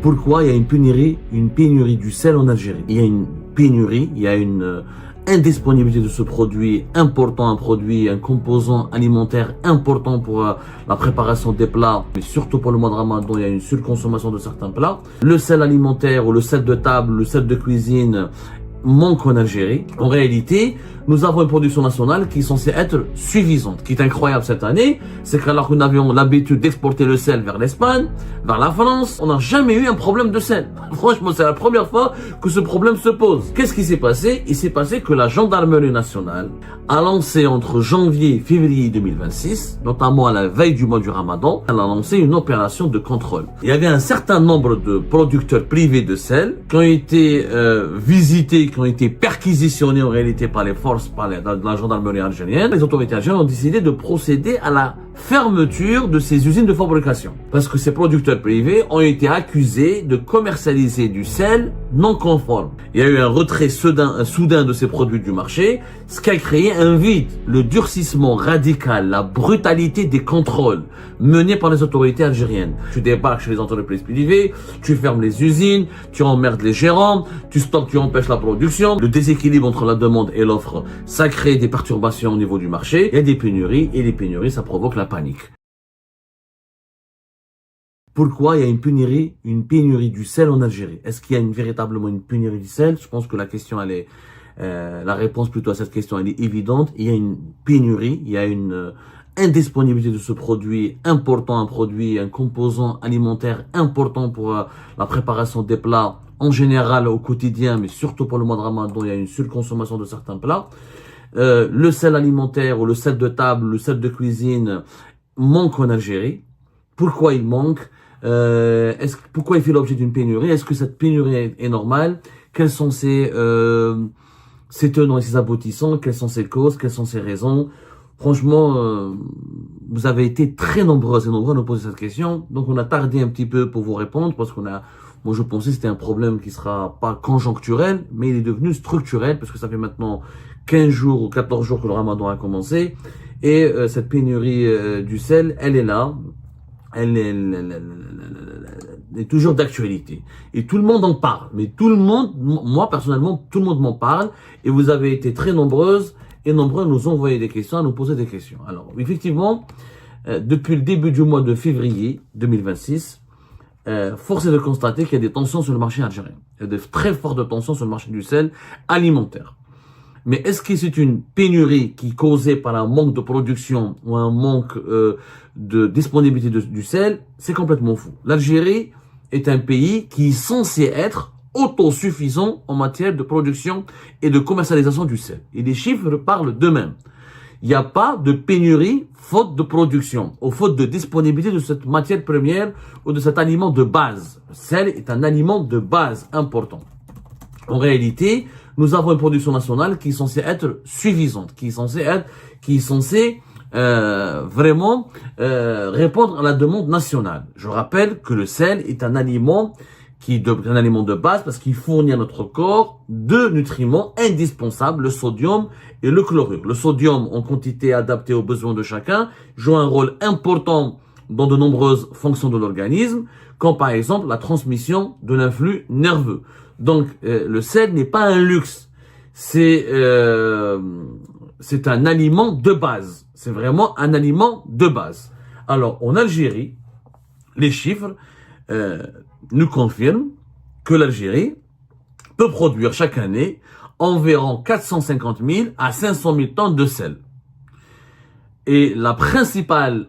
Pourquoi il y a une pénurie du sel en Algérie? Il y a une pénurie, il y a une indisponibilité de ce produit important, un composant alimentaire important pour la préparation des plats, mais surtout pour le mois de Ramadan, il y a une surconsommation de certains plats. Le sel alimentaire ou le sel de table, le sel de cuisine manque en Algérie. En réalité, nous avons une production nationale qui est censée être suffisante. Ce qui est incroyable cette année, c'est qu'alors que nous avions l'habitude d'exporter le sel vers l'Espagne, vers la France, on n'a jamais eu un problème de sel. Franchement, c'est la première fois que ce problème se pose. Qu'est-ce qui s'est passé? Il s'est passé que la gendarmerie nationale a lancé entre janvier et février 2026, notamment à la veille du mois du Ramadan, elle a lancé une opération de contrôle. Il y avait un certain nombre de producteurs privés de sel qui ont été visités, qui ont été perquisitionnés en réalité par les forces, par la gendarmerie algérienne. Les autorités algériennes ont décidé de procéder à la fermeture de ces usines de fabrication. Parce que ces producteurs privés ont été accusés de commercialiser du sel non conforme. Il y a eu un retrait soudain de ces produits du marché, ce qui a créé un vide. Le durcissement radical, la brutalité des contrôles menés par les autorités algériennes. Tu débarques chez les entreprises privées, tu fermes les usines, tu emmerdes les gérants, tu stoppes, tu empêches la production. Le déséquilibre entre la demande et l'offre, ça crée des perturbations au niveau du marché. Il y a des pénuries et les pénuries, ça provoque la panique. Pourquoi il y a une pénurie du sel en Algérie? Est-ce qu'il y a véritablement une pénurie du sel? Je pense que la réponse plutôt à cette question, elle est évidente. Il y a une pénurie, il y a une indisponibilité de ce produit important, un composant alimentaire important pour la préparation des plats en général au quotidien, mais surtout pour le mois de Ramadan, il y a une surconsommation de certains plats. Le sel alimentaire ou le sel de table, le sel de cuisine manque en Algérie. Pourquoi il manque? Pourquoi il fait l'objet d'une pénurie? Est-ce que cette pénurie est normale? Quels sont ses tenants et ses aboutissants? Quelles sont ses causes? Quelles sont ses raisons? Franchement, vous avez été très nombreux et nombreux à nous poser cette question. Donc on a tardé un petit peu pour vous répondre parce moi je pensais que c'était un problème qui sera pas conjoncturel, mais il est devenu structurel parce que ça fait maintenant 15 jours ou 14 jours que le Ramadan a commencé et cette pénurie du sel, elle est là. Elle est toujours d'actualité. Et tout le monde en parle. Mais tout le monde, moi personnellement, tout le monde m'en parle. Et vous avez été très nombreuses et nombreux à nous envoyer des questions, à nous poser des questions. Alors, effectivement, depuis le début du mois de février 2026, force est de constater qu'il y a des tensions sur le marché algérien. Il y a de très fortes tensions sur le marché du sel alimentaire. Mais est-ce que c'est une pénurie qui est causée par un manque de production ou un manque de disponibilité du sel? C'est complètement fou. L'Algérie est un pays qui est censé être autosuffisant en matière de production et de commercialisation du sel. Et les chiffres parlent d'eux-mêmes. Il n'y a pas de pénurie faute de production ou faute de disponibilité de cette matière première ou de cet aliment de base. Le sel est un aliment de base important. En réalité, nous avons une production nationale qui est censée être suffisante, qui est censée vraiment répondre à la demande nationale. Je rappelle que le sel est un aliment de base parce qu'il fournit à notre corps deux nutriments indispensables, le sodium et le chlorure. Le sodium, en quantité adaptée aux besoins de chacun, joue un rôle important dans de nombreuses fonctions de l'organisme, comme par exemple la transmission de l'influx nerveux. Donc, le sel n'est pas un luxe, c'est un aliment de base. C'est vraiment un aliment de base. Alors, en Algérie, les chiffres nous confirment que l'Algérie peut produire chaque année environ 450 000 à 500 000 tonnes de sel. Et le principal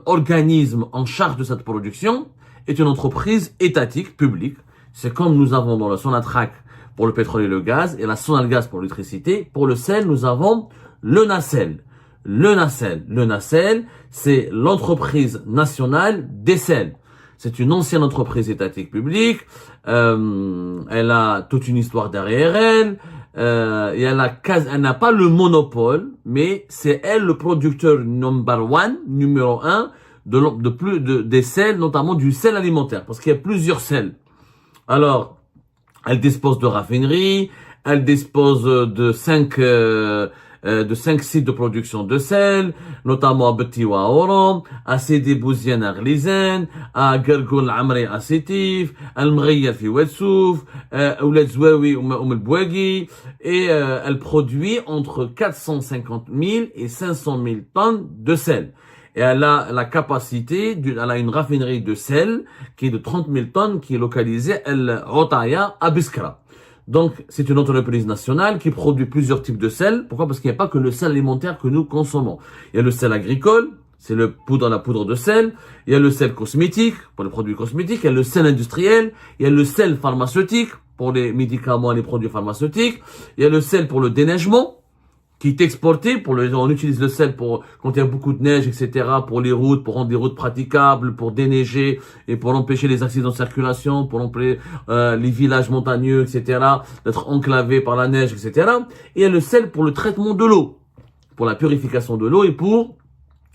organisme en charge de cette production est une entreprise étatique, publique. C'est comme nous avons dans la Sonatrach pour le pétrole et le gaz et la Sonalgaz pour l'électricité. Pour le sel, nous avons le Nacel. Le Nacel, c'est l'entreprise nationale des sels. C'est une ancienne entreprise étatique publique. Elle a toute une histoire derrière elle. Et elle n'a pas le monopole, mais c'est elle le producteur numéro un des sels, notamment du sel alimentaire, parce qu'il y a plusieurs sels. Alors, elle dispose de raffineries, elle dispose de 5 de 5 sites de production de sel, notamment à Betiwa à Oran, à Sidi Bouzien à Arlizen, à Gergoul Amri à Sétif, à Al-Mghiyar fi Ouedsouf, à Ouled Zouaoui ou Mbouagui, et elle produit entre 450 000 et 500 000 tonnes de sel. Et elle a la capacité, elle a une raffinerie de sel qui est de 30 000 tonnes, qui est localisée à Rotaya, à Biskra. Donc, c'est une entreprise nationale qui produit plusieurs types de sel. Pourquoi? Parce qu'il n'y a pas que le sel alimentaire que nous consommons. Il y a le sel agricole, c'est la poudre de sel. Il y a le sel cosmétique, pour les produits cosmétiques. Il y a le sel industriel. Il y a le sel pharmaceutique, pour les médicaments et les produits pharmaceutiques. Il y a le sel pour le déneigement, qui est exporté on utilise le sel pour, quand il y a beaucoup de neige, etc., pour les routes, pour rendre les routes praticables, pour déneiger et pour empêcher les accidents de circulation, pour empêcher, les villages montagneux, etc., d'être enclavés par la neige, etc. Et il y a le sel pour le traitement de l'eau, pour la purification de l'eau et pour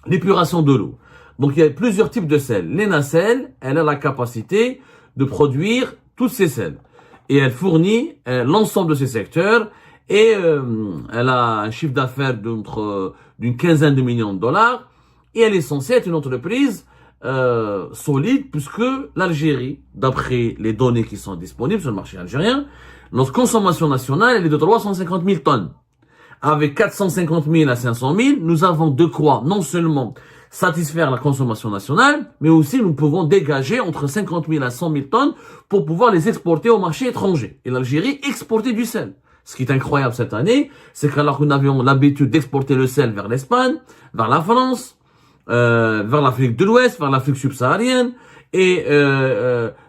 l'épuration de l'eau. Donc il y a plusieurs types de sel. L'Enacel, elle a la capacité de produire tous ces sels. Et elle fournit l'ensemble de ces secteurs. Et elle a un chiffre d'affaires d'une quinzaine de millions de dollars. Et elle est censée être une entreprise solide, puisque l'Algérie, d'après les données qui sont disponibles sur le marché algérien, notre consommation nationale, elle est de 350 000 tonnes. Avec 450 000 à 500 000, nous avons de quoi non seulement satisfaire la consommation nationale, mais aussi nous pouvons dégager entre 50 000 à 100 000 tonnes pour pouvoir les exporter au marché étranger. Et l'Algérie exportait du sel. Ce qui est incroyable cette année, c'est qu'alors que nous avions l'habitude d'exporter le sel vers l'Espagne, vers la France, vers l'Afrique de l'Ouest, vers l'Afrique subsaharienne, et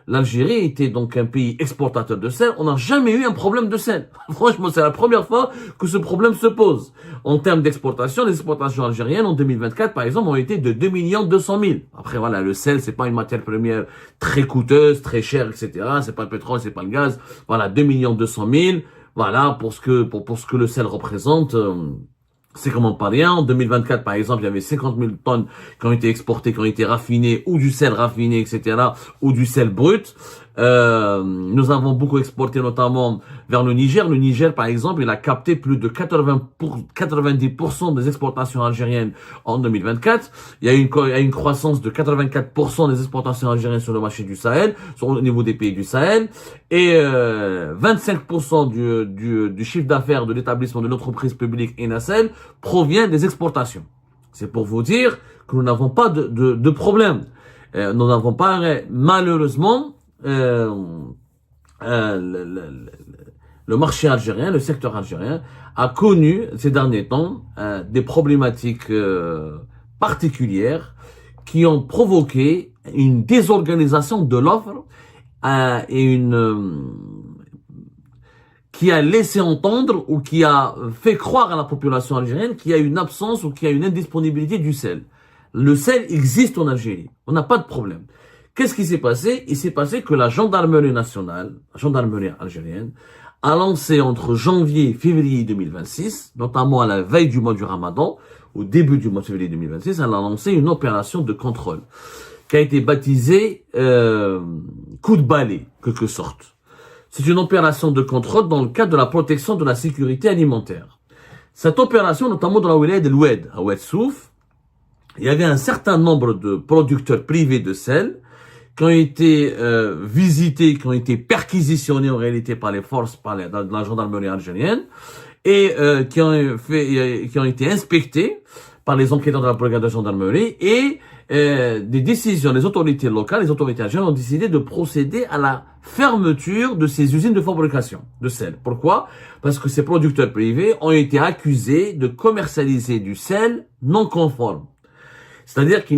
l'Algérie était donc un pays exportateur de sel. On n'a jamais eu un problème de sel. Franchement, c'est la première fois que ce problème se pose. En termes d'exportation, les exportations algériennes en 2024, par exemple, ont été de 2 200 000. Après, voilà, le sel, c'est pas une matière première très coûteuse, très chère, etc. C'est pas le pétrole, c'est pas le gaz. Voilà, 2 200 000. Voilà, pour ce que le sel représente, c'est comment pas rien. En 2024, par exemple, il y avait 50 000 tonnes qui ont été exportées, qui ont été raffinées, ou du sel raffiné, etc., ou du sel brut. Nous avons beaucoup exporté, notamment vers le Niger. Le Niger, par exemple, il a capté plus de 90% des exportations algériennes en 2024. Il y a une croissance de 84% des exportations algériennes sur le marché du Sahel, au niveau des pays du Sahel. Et 25% du chiffre d'affaires de l'établissement de l'entreprise publique Enacel provient des exportations. C'est pour vous dire que nous n'avons pas de problème. Nous n'avons pas, malheureusement, le marché algérien, le secteur algérien, a connu ces derniers temps des problématiques particulières qui ont provoqué une désorganisation de l'offre et qui a laissé entendre ou qui a fait croire à la population algérienne qu'il y a une absence ou qu'il y a une indisponibilité du sel. Le sel existe en Algérie, on n'a pas de problème. Qu'est-ce qui s'est passé? Il s'est passé que la gendarmerie nationale, la gendarmerie algérienne, a lancé entre janvier et février 2026, notamment à la veille du mois du Ramadan, au début du mois de février 2026, elle a lancé une opération de contrôle qui a été baptisée coup de balai, quelque sorte. C'est une opération de contrôle dans le cadre de la protection de la sécurité alimentaire. Cette opération, notamment dans la wilaya de l'Oued, à Ouedsouf, il y avait un certain nombre de producteurs privés de sel qui ont été visités, qui ont été perquisitionnés en réalité par les forces, de la gendarmerie algérienne, et qui ont été inspectés par les enquêteurs de la brigade de gendarmerie, et des décisions, les autorités locales, les autorités algériennes ont décidé de procéder à la fermeture de ces usines de fabrication de sel. Pourquoi? Parce que ces producteurs privés ont été accusés de commercialiser du sel non conforme. C'est-à-dire que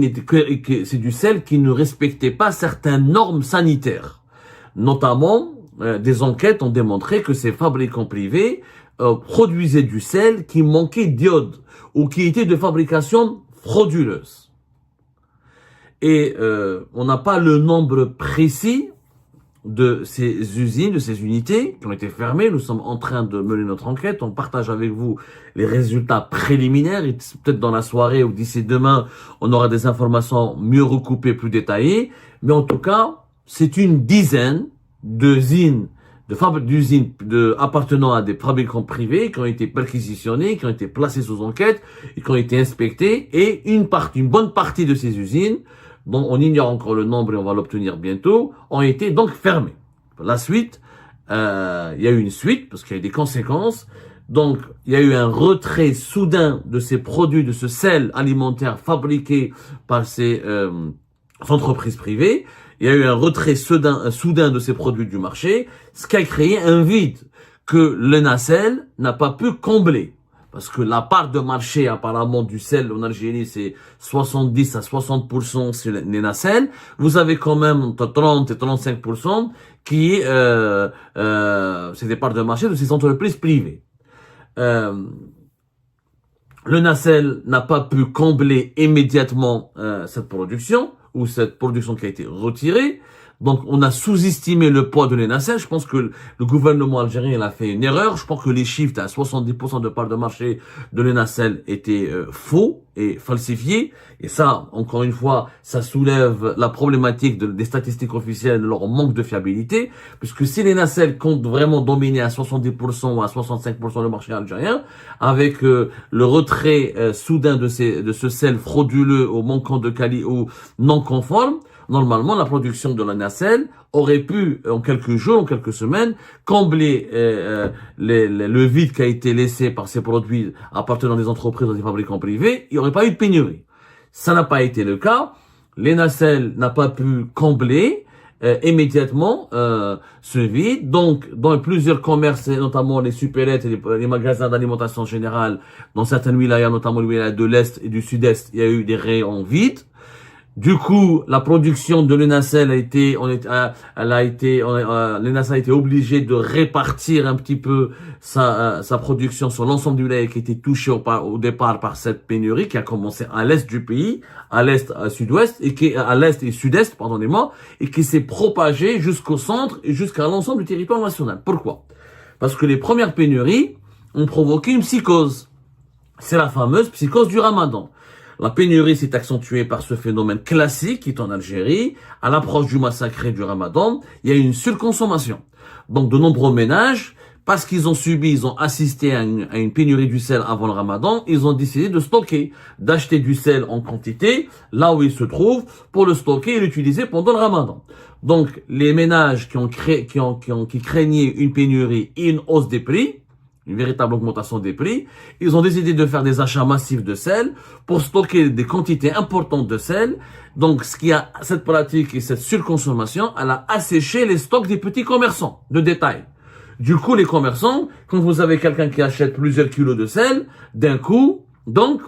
c'est du sel qui ne respectait pas certaines normes sanitaires. Notamment, des enquêtes ont démontré que ces fabricants privés produisaient du sel qui manquait d'iode ou qui était de fabrication frauduleuse. Et on n'a pas le nombre précis de ces usines, de ces unités qui ont été fermées. Nous sommes en train de mener notre enquête. On partage avec vous les résultats préliminaires. Et peut-être dans la soirée ou d'ici demain, on aura des informations mieux recoupées, plus détaillées. Mais en tout cas, c'est une dizaine d'usines d'usines appartenant à des fabricants privés qui ont été perquisitionnés, qui ont été placés sous enquête et qui ont été inspectés, et une bonne partie de ces usines, dont on ignore encore le nombre et on va l'obtenir bientôt, ont été donc fermées. La suite, il y a eu une suite parce qu'il y a eu des conséquences. Donc, il y a eu un retrait soudain de ces produits, de ce sel alimentaire fabriqué par ces entreprises privées. Il y a eu un retrait soudain de ces produits du marché, ce qui a créé un vide que le Nacelle n'a pas pu combler. Parce que la part de marché apparemment du sel en Algérie, c'est 70 à 60% sur les nacelles. Vous avez quand même entre 30 et 35% qui c'est des parts de marché de ces entreprises privées. Le Nacelle n'a pas pu combler immédiatement cette production, ou cette production qui a été retirée. Donc, on a sous-estimé le poids de l'Enacel. Je pense que le gouvernement algérien a fait une erreur. Je pense que les chiffres à 70% de part de marché de l'Enacel étaient faux et falsifiés. Et ça, encore une fois, ça soulève la problématique des statistiques officielles, de leur manque de fiabilité. Puisque si l'Enacel compte vraiment dominer à 70% ou à 65% le marché algérien, avec le retrait soudain de ce sel frauduleux ou manquant de qualité ou non conforme, normalement, la production de la nacelle aurait pu, en quelques jours, en quelques semaines, combler le vide qui a été laissé par ces produits appartenant à des entreprises ou des fabricants privés. Il n'y aurait pas eu de pénurie. Ça n'a pas été le cas. Les nacelles n'a pas pu combler immédiatement ce vide. Donc, dans plusieurs commerces, notamment les supérettes et les magasins d'alimentation générale, dans certaines wilayas, notamment les wilayas de l'Est et du Sud-Est, il y a eu des rayons vides. Du coup, la production de l'Enacel l'Enacel a été obligé de répartir un petit peu sa production sur l'ensemble du wilayas qui était touché au départ par cette pénurie qui a commencé à l'est du pays, à l'est, à sud-ouest, à l'est et sud-est, pardonnez-moi, et qui s'est propagée jusqu'au centre et jusqu'à l'ensemble du territoire national. Pourquoi? Parce que les premières pénuries ont provoqué une psychose. C'est la fameuse psychose du Ramadan. La pénurie s'est accentuée par ce phénomène classique qui est en Algérie. À l'approche du mois sacré du Ramadan, il y a eu une surconsommation. Donc de nombreux ménages, parce qu'ils ont assisté à une pénurie du sel avant le Ramadan, ils ont décidé de stocker, d'acheter du sel en quantité, là où il se trouve, pour le stocker et l'utiliser pendant le Ramadan. Donc les ménages qui craignaient une pénurie et une hausse des prix, une véritable augmentation des prix, ils ont décidé de faire des achats massifs de sel pour stocker des quantités importantes de sel. Donc, cette pratique et cette surconsommation, elle a asséché les stocks des petits commerçants de détail. Du coup, les commerçants, quand vous avez quelqu'un qui achète plusieurs kilos de sel, d'un coup, donc,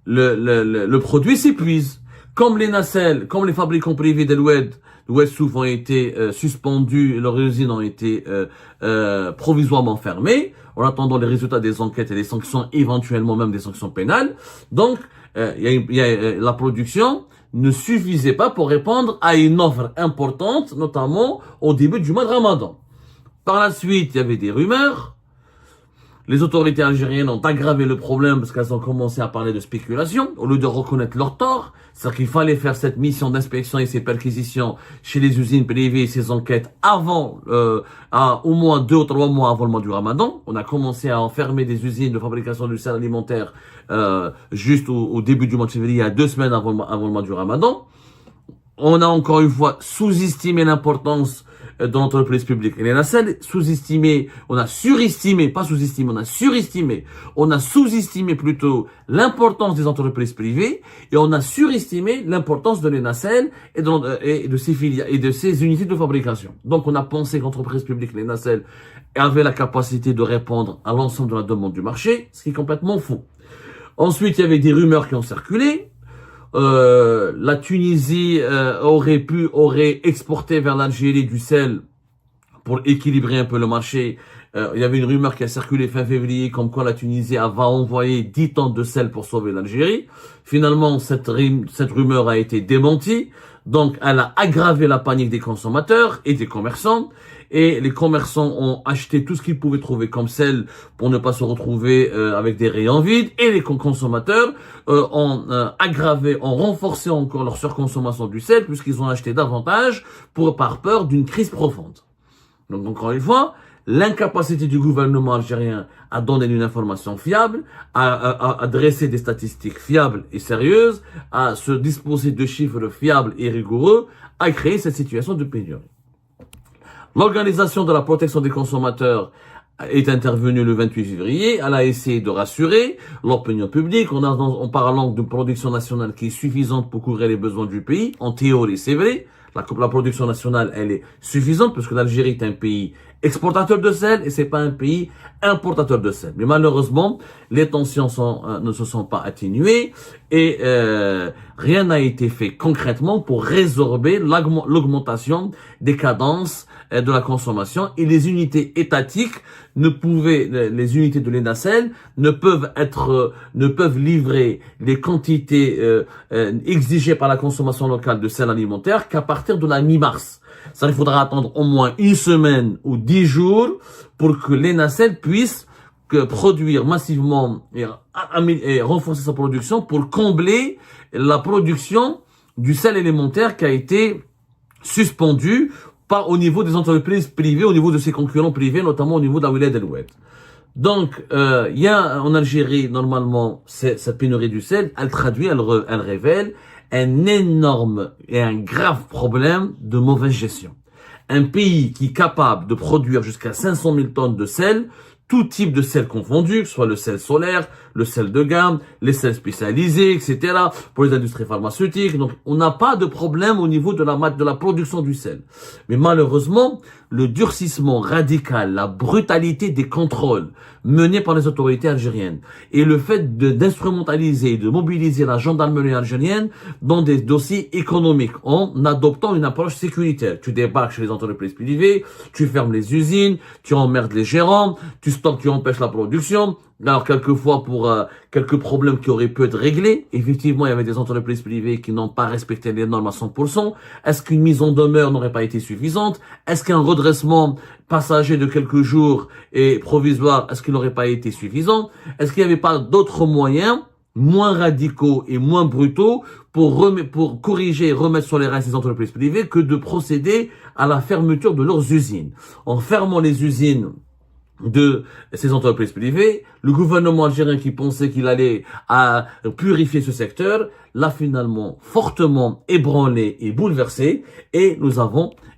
le produit s'épuise. Comme les nacelles, comme les fabricants privés d'El-Oued, Oued-Souf ont été suspendus, leurs usines ont été provisoirement fermées, en attendant les résultats des enquêtes et des sanctions, éventuellement même des sanctions pénales. Donc, la production ne suffisait pas pour répondre à une offre importante, notamment au début du mois de Ramadan. Par la suite, il y avait des rumeurs. Les autorités algériennes ont aggravé le problème parce qu'elles ont commencé à parler de spéculation au lieu de reconnaître leur tort. C'est-à-dire qu'il fallait faire cette mission d'inspection et ces perquisitions chez les usines privées et ces enquêtes avant, au moins 2 ou 3 mois avant le mois du Ramadan. On a commencé à enfermer des usines de fabrication de sel alimentaire juste au début du mois de février, à 2 semaines avant le mois du Ramadan. On a encore une fois sous-estimé l'importance de l'entreprise publique. Et les nacelles sous-estimé, on a surestimé, pas sous-estimé, on a surestimé, on a sous-estimé plutôt l'importance des entreprises privées et on a surestimé l'importance de les nacelles et de ces filiales et de ces unités de fabrication. Donc on a pensé que l'entreprise publique, les nacelles, avait la capacité de répondre à l'ensemble de la demande du marché, ce qui est complètement faux. Ensuite, il y avait des rumeurs qui ont circulé. La Tunisie aurait exporté vers l'Algérie du sel pour équilibrer un peu le marché. Il y avait une rumeur qui a circulé fin février comme quoi la Tunisie va envoyer 10 tonnes de sel pour sauver l'Algérie. Finalement, cette rumeur a été démentie. Donc, elle a aggravé la panique des consommateurs et des commerçants. Et les commerçants ont acheté tout ce qu'ils pouvaient trouver comme sel pour ne pas se retrouver avec des rayons vides. Et les consommateurs ont renforcé encore leur surconsommation du sel puisqu'ils ont acheté davantage par peur d'une crise profonde. Donc, encore une fois, l'incapacité du gouvernement algérien à donner une information fiable, à dresser des statistiques fiables et sérieuses, à se disposer de chiffres fiables et rigoureux, a créé cette situation de pénurie. L'Organisation de la protection des consommateurs est intervenue le 28 février. Elle a essayé de rassurer l'opinion publique en parlant d'une production nationale qui est suffisante pour couvrir les besoins du pays. En théorie, c'est vrai. La production nationale, elle est suffisante parce que l'Algérie est un pays exportateur de sel et c'est pas un pays importateur de sel. Mais malheureusement, les tensions ne se sont pas atténuées et rien n'a été fait concrètement pour résorber l'augmentation des cadences de la consommation et les unités étatiques les unités de l'ENACEL ne peuvent livrer les quantités exigées par la consommation locale de sel alimentaire qu'à partir de la mi-mars. Ça, il faudra attendre au moins une semaine ou 10 jours pour que l'ENACEL puisse produire massivement et renforcer sa production pour combler la production du sel élémentaire qui a été suspendue pas au niveau des entreprises privées, au niveau de ses concurrents privés, notamment au niveau de la Wilaya del Oued. Donc, il y a en Algérie, normalement, cette pénurie du sel, elle révèle un énorme et un grave problème de mauvaise gestion. Un pays qui est capable de produire jusqu'à 500 000 tonnes de sel, tout type de sel confondu, que ce soit le sel solaire, le sel de gamme, les sels spécialisés, etc., pour les industries pharmaceutiques. Donc, on n'a pas de problème au niveau de la production du sel. Mais malheureusement, le durcissement radical, la brutalité des contrôles menés par les autorités algériennes et le fait d'instrumentaliser, de mobiliser la gendarmerie algérienne dans des dossiers économiques en adoptant une approche sécuritaire. Tu débarques chez les entreprises privées, tu fermes les usines, tu emmerdes les gérants, tu stoppes, tu empêches la production. Alors, quelquefois, pour quelques problèmes qui auraient pu être réglés, effectivement, il y avait des entreprises privées qui n'ont pas respecté les normes à 100%. Est-ce qu'une mise en demeure n'aurait pas été suffisante? Est-ce qu'un redressement passager de quelques jours et provisoire, est-ce qu'il n'aurait pas été suffisant? Est-ce qu'il n'y avait pas d'autres moyens moins radicaux et moins brutaux pour corriger et remettre sur les rails ces entreprises privées que de procéder à la fermeture de leurs usines? En fermant les usines de ces entreprises privées, le gouvernement algérien qui pensait qu'il allait purifier ce secteur, l'a finalement fortement ébranlé et bouleversé, et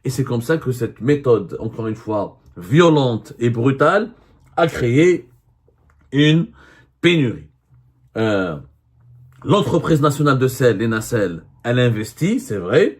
c'est comme ça que cette méthode, encore une fois, violente et brutale, a créé une pénurie. L'entreprise nationale de sel, l'ENACEL, elle investit, c'est vrai,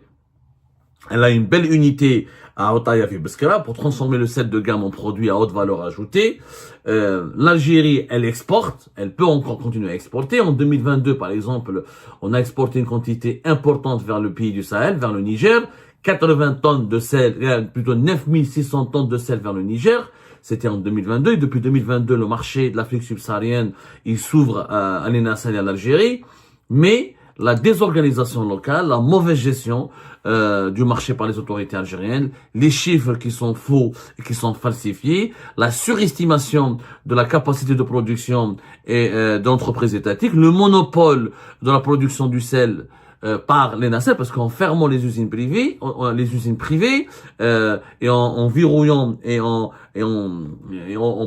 elle a une belle unité à Otaya Beskara pour transformer le sel de gamme en produit à haute valeur ajoutée. L'Algérie, elle exporte, elle peut encore continuer à exporter. En 2022, par exemple, on a exporté une quantité importante vers le pays du Sahel, vers le Niger. 80 tonnes de sel, plutôt 9600 tonnes de sel vers le Niger. C'était en 2022. Et depuis 2022, le marché de l'Afrique subsaharienne, il s'ouvre à l'ENACEL et à l'Algérie. Mais la désorganisation locale, la mauvaise gestion du marché par les autorités algériennes, les chiffres qui sont faux et qui sont falsifiés, la surestimation de la capacité de production et d'entreprises étatiques, le monopole de la production du sel par l'ENACEL, parce qu'en fermant les usines privées, et en verrouillant et en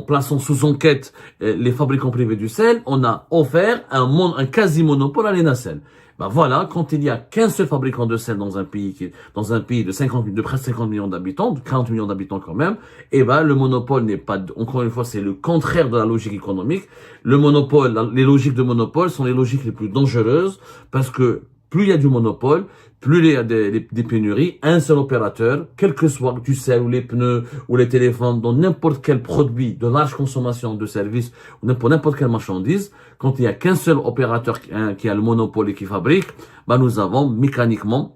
plaçant sous enquête les fabricants privés du sel, on a offert un quasi-monopole à l'ENACEL. Ben voilà, quand il n'y a qu'un seul fabricant de sel dans un pays de presque 50 millions d'habitants, de 40 millions d'habitants quand même, et ben le monopole n'est pas, encore une fois, c'est le contraire de la logique économique. Le monopole, les logiques de monopole sont les logiques les plus dangereuses parce que plus il y a du monopole, plus il y a des pénuries, un seul opérateur, quel que soit du sel ou les pneus ou les téléphones, dans n'importe quel produit de large consommation de services ou pour n'importe quelle marchandise, quand il y a qu'un seul opérateur qui a le monopole et qui fabrique, bah nous avons mécaniquement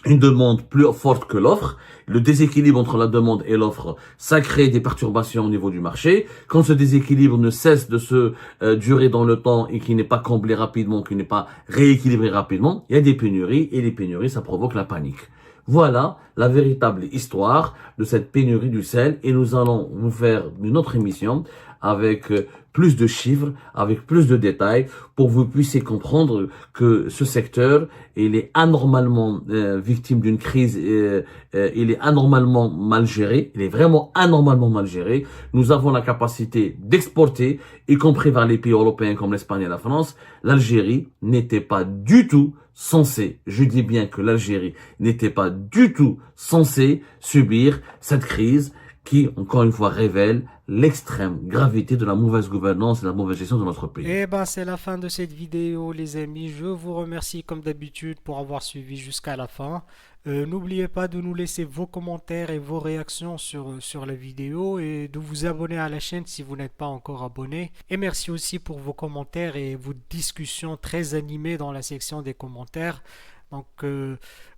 une demande plus forte que l'offre. Le déséquilibre entre la demande et l'offre, ça crée des perturbations au niveau du marché. Quand ce déséquilibre ne cesse de se durer dans le temps et qui n'est pas comblé rapidement, qui n'est pas rééquilibré rapidement, il y a des pénuries et les pénuries, ça provoque la panique. Voilà la véritable histoire de cette pénurie du sel et nous allons vous faire une autre émission avec plus de chiffres, avec plus de détails, pour que vous puissiez comprendre que ce secteur, il est anormalement victime d'une crise, il est anormalement mal géré, il est vraiment anormalement mal géré. Nous avons la capacité d'exporter, y compris vers les pays européens comme l'Espagne et la France. L'Algérie n'était pas du tout censée, je dis bien que l'Algérie n'était pas du tout censée subir cette crise qui, encore une fois, révèle l'extrême gravité de la mauvaise gouvernance et de la mauvaise gestion de notre pays. Et ben c'est la fin de cette vidéo les amis. Je vous remercie comme d'habitude pour avoir suivi jusqu'à la fin. N'oubliez pas de nous laisser vos commentaires et vos réactions sur la vidéo et de vous abonner à la chaîne si vous n'êtes pas encore abonné. Et merci aussi pour vos commentaires et vos discussions très animées dans la section des commentaires. Donc,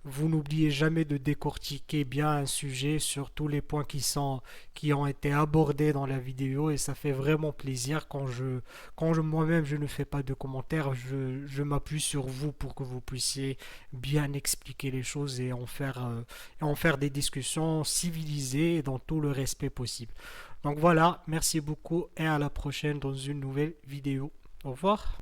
vous n'oubliez jamais de décortiquer bien un sujet sur tous les points qui ont été abordés dans la vidéo et ça fait vraiment plaisir quand moi-même je ne fais pas de commentaires, je m'appuie sur vous pour que vous puissiez bien expliquer les choses et en faire des discussions civilisées et dans tout le respect possible. Donc voilà, merci beaucoup et à la prochaine dans une nouvelle vidéo. Au revoir.